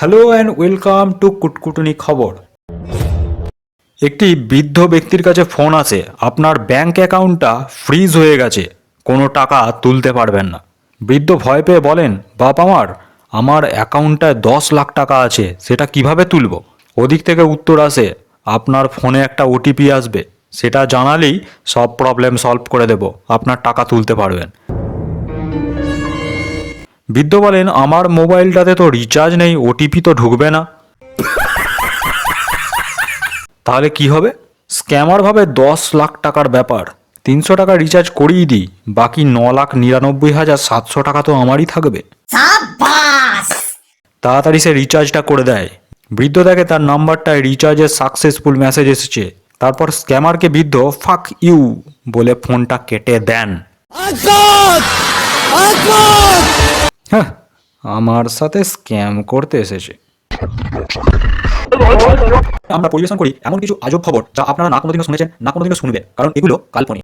Hello and welcome to কুটকুটুনি খবর। একটি বৃদ্ধ ব্যক্তির কাছে ফোন আসে, আপনার ব্যাংক অ্যাকাউন্টটা ফ্রিজ হয়ে গেছে, কোনো টাকা তুলতে পারবেন না। বৃদ্ধ ভয় পেয়ে বলেন, বাপ আমার অ্যাকাউন্টটায় 10 লাখ টাকা আছে, সেটা কিভাবে তুলব? ওদিক থেকে উত্তর আসে, আপনার ফোনে একটা ওটিপি আসবে, সেটা জানালেই সব প্রবলেম সলভ করে দেব, আপনার টাকা তুলতে পারবেন। বৃদ্ধ বলেন, আমার মোবাইলটাতে তো রিচার্জ নেই, ওটিপি তো ঢুকবে না। তাহলে কি হবে? স্ক্যামার ভাবে 10 লাখ টাকার ব্যাপার, 300 টাকা রিচার্জ করিয়ে দিই, বাকি 9,99,700 টাকা তো আমারই থাকবে। তাড়াতাড়ি সে রিচার্জটা করে দেয়। বৃদ্ধ দেখে তার নাম্বারটায় রিচার্জের সাকসেসফুল মেসেজ এসেছে। তারপর স্ক্যামারকে বৃদ্ধ ফাক ইউ বলে ফোনটা কেটে দেন। হ্যাঁ, আমার সাথে স্ক্যাম করতে এসেছে। আমরা পরিবেশন করি এমন কিছু আজব খবর যা আপনারা না কোনোদিনও শুনেছেন, না কোনোদিনও শুনবেন, কারণ এগুলো কাল্পনিক।